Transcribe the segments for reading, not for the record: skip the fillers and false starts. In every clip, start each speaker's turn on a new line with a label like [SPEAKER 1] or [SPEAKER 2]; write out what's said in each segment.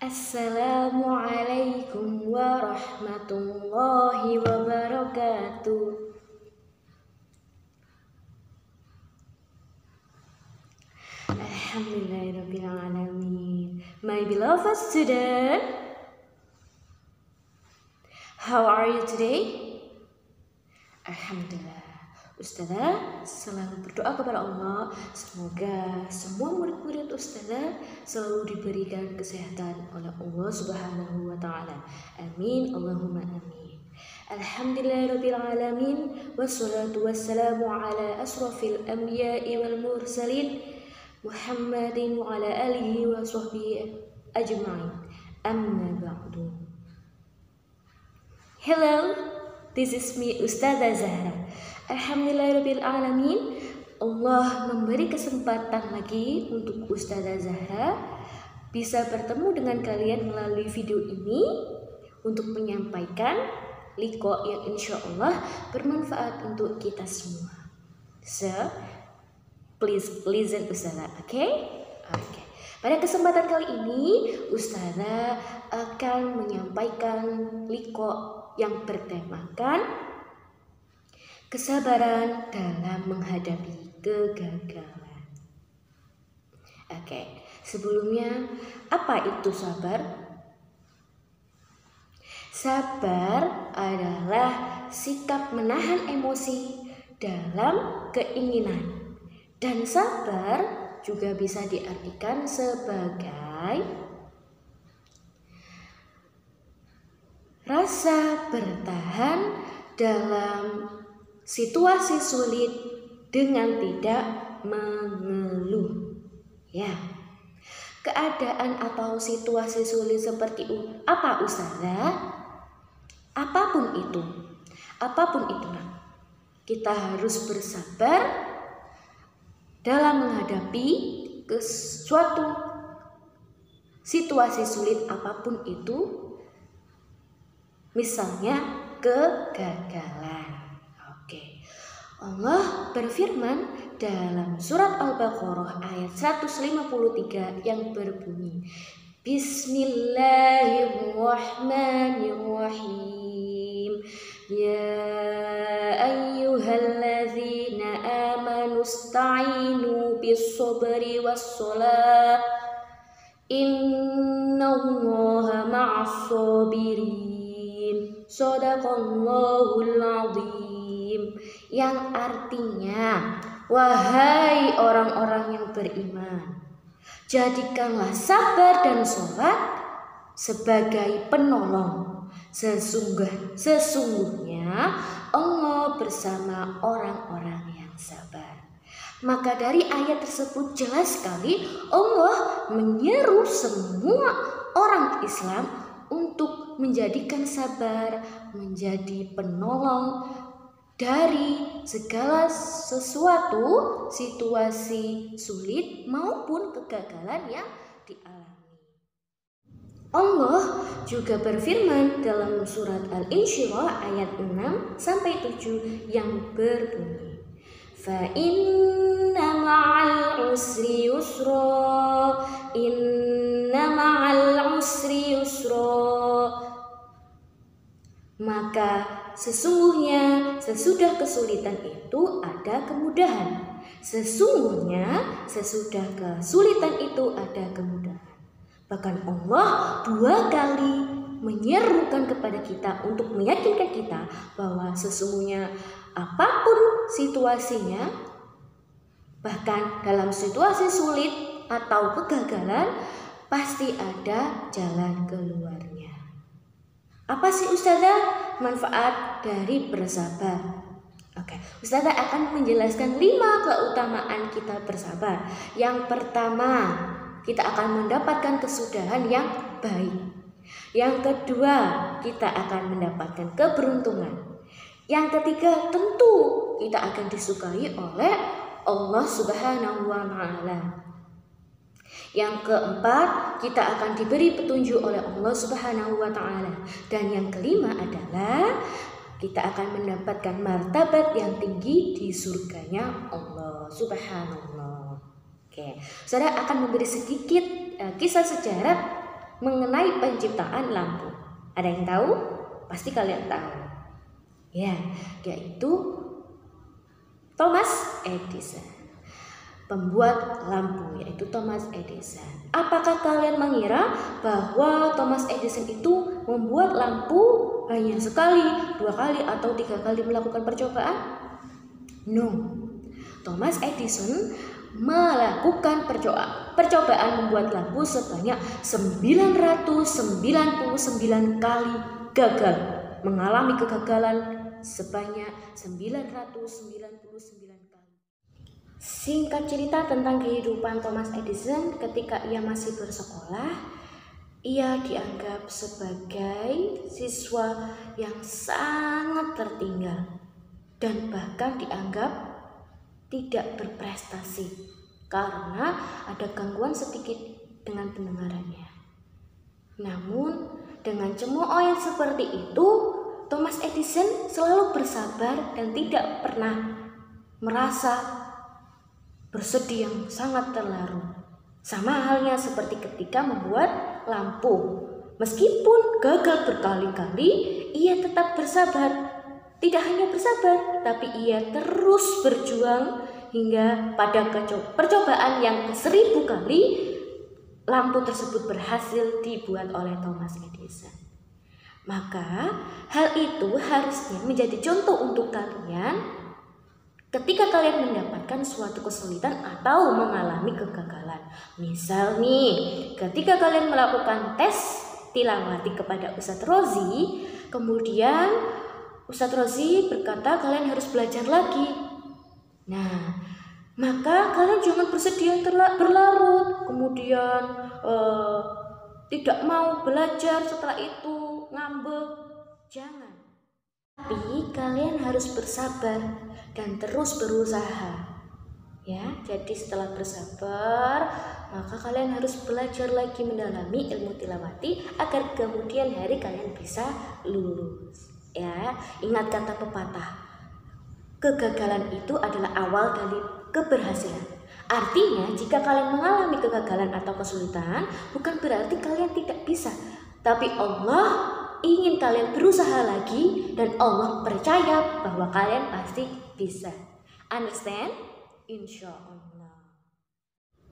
[SPEAKER 1] Assalamualaikum warahmatullahi wabarakatuh. Alhamdulillahirrabbilalamin. My beloved student, how are you today? Alhamdulillah. Ustazah selalu berdoa kepada Allah, semoga semua murid-murid Ustazah selalu diberikan kesehatan oleh Allah Subhanahu wa taala. Amin, Allahumma amin. Alhamdulillahirabbil alamin, wassalatu wassalamu ala asrofil anbiya'i wal mursalin Muhammadin wa ala alihi wa sahbihi ajma'in. Amma ba'du. Hello, this is me Ustazah Zahra. Alhamdulillahirabbil alamin, Allah memberi kesempatan lagi untuk Ustazah Zahra bisa bertemu dengan kalian melalui video ini untuk menyampaikan liqa yang insya Allah bermanfaat untuk kita semua. So, please listen Ustazah, okay? Okay. Pada kesempatan kali ini, Ustazah akan menyampaikan liqa yang bertemakan kesabaran dalam menghadapi kegagalan. Oke, sebelumnya apa itu sabar? Sabar adalah sikap menahan emosi dalam keinginan. Dan sabar juga bisa diartikan sebagai rasa bertahan dalam situasi sulit dengan tidak mengeluh. Ya, keadaan atau situasi sulit seperti apa Ustazah? Apapun itu, kita harus bersabar dalam menghadapi suatu situasi sulit apapun itu, misalnya kegagalan. Allah berfirman dalam surat Al-Baqarah ayat 153 yang berbunyi, Bismillahirrahmanirrahim. Ya ayyuhalladzina amanu ista'inu bis-sabri was-shalah. Innallaha ma'as-sabirin. Shadaqallahul azim. Yang artinya, wahai orang-orang yang beriman, jadikanlah sabar dan sholat sebagai penolong. Sesungguhnya Allah bersama orang-orang yang sabar. Maka dari ayat tersebut jelas sekali Allah menyeru semua orang Islam untuk menjadikan sabar menjadi penolong dari segala sesuatu situasi sulit maupun kegagalan yang dialami. Allah juga berfirman dalam surat Al-Insyirah ayat 6-7 yang berbunyi, Fa inna ma'al usri yusra, inna ma'al usri yusra. Maka sesungguhnya sesudah kesulitan itu ada kemudahan. Sesungguhnya sesudah kesulitan itu ada kemudahan. Bahkan Allah 2 kali menyerukan kepada kita untuk meyakinkan kita bahwa sesungguhnya apapun situasinya, bahkan dalam situasi sulit atau kegagalan, pasti ada jalan keluarnya. Apa sih Ustazah manfaat dari bersabar? Oke, Ustazah akan menjelaskan 5 keutamaan kita bersabar. Yang pertama, kita akan mendapatkan kesudahan yang baik. Yang kedua, kita akan mendapatkan keberuntungan. Yang ketiga, tentu kita akan disukai oleh Allah Subhanahu wa taala. Yang keempat, kita akan diberi petunjuk oleh Allah Subhanahu wa taala. Dan yang kelima adalah kita akan mendapatkan martabat yang tinggi di surganya Allah Subhanahu. Oke, Saudara akan memberi sedikit kisah sejarah mengenai penciptaan lampu? Ada yang tahu? Pasti kalian tahu. Ya, yaitu Thomas Edison. Pembuat lampu, yaitu Thomas Edison. Apakah kalian mengira bahwa Thomas Edison itu membuat lampu hanya sekali, 2 kali, atau 3 kali melakukan percobaan? No. Thomas Edison melakukan percobaan membuat lampu sebanyak 999 kali gagal, mengalami kegagalan sebanyak 999 kali. Singkat cerita tentang kehidupan Thomas Edison ketika ia masih bersekolah, ia dianggap sebagai siswa yang sangat tertinggal dan bahkan dianggap tidak berprestasi karena ada gangguan sedikit dengan pendengarannya. Namun dengan cemooh yang seperti itu, Thomas Edison selalu bersabar dan tidak pernah merasa bersedih yang sangat terlarut. Sama halnya seperti ketika membuat lampu. Meskipun gagal berkali-kali, ia tetap bersabar. Tidak hanya bersabar, tapi ia terus berjuang hingga pada percobaan yang ke-1000 kali, lampu tersebut berhasil dibuat oleh Thomas Edison. Maka hal itu harusnya menjadi contoh untuk kalian ketika kalian mendapatkan suatu kesulitan atau mengalami kegagalan. Misal nih, ketika kalian melakukan tes tilawati kepada Ustadz Rozi, kemudian Ustadz Rozi berkata kalian harus belajar lagi. Nah, maka kalian jangan bersedih berlarut, kemudian tidak mau belajar, setelah itu ngambek. Jangan. Tapi kalian harus bersabar dan terus berusaha. Ya, jadi setelah bersabar, maka kalian harus belajar lagi mendalami ilmu tilawati agar kemudian hari kalian bisa lulus. Ya, ingat kata pepatah, kegagalan itu adalah awal dari keberhasilan. Artinya, jika kalian mengalami kegagalan atau kesulitan, bukan berarti kalian tidak bisa, tapi Allah ingin kalian berusaha lagi dan Allah percaya bahwa kalian pasti bisa. Understand? Insya Allah.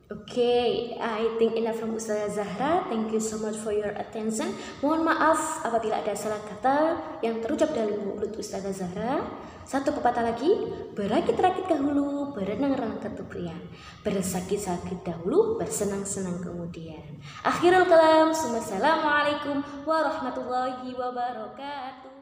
[SPEAKER 1] Okay, I think enough from Ustazah Zahra. Thank you so much for your attention. Mohon maaf apabila ada salah kata yang terucap dari mulut Ustazah Zahra. Satu pepatah lagi, berakit-rakit dahulu, berenang-renang kemudian, bersakit-sakit dahulu, bersenang-senang kemudian. Akhirul kalam, assalamualaikum warahmatullahi wabarakatuh.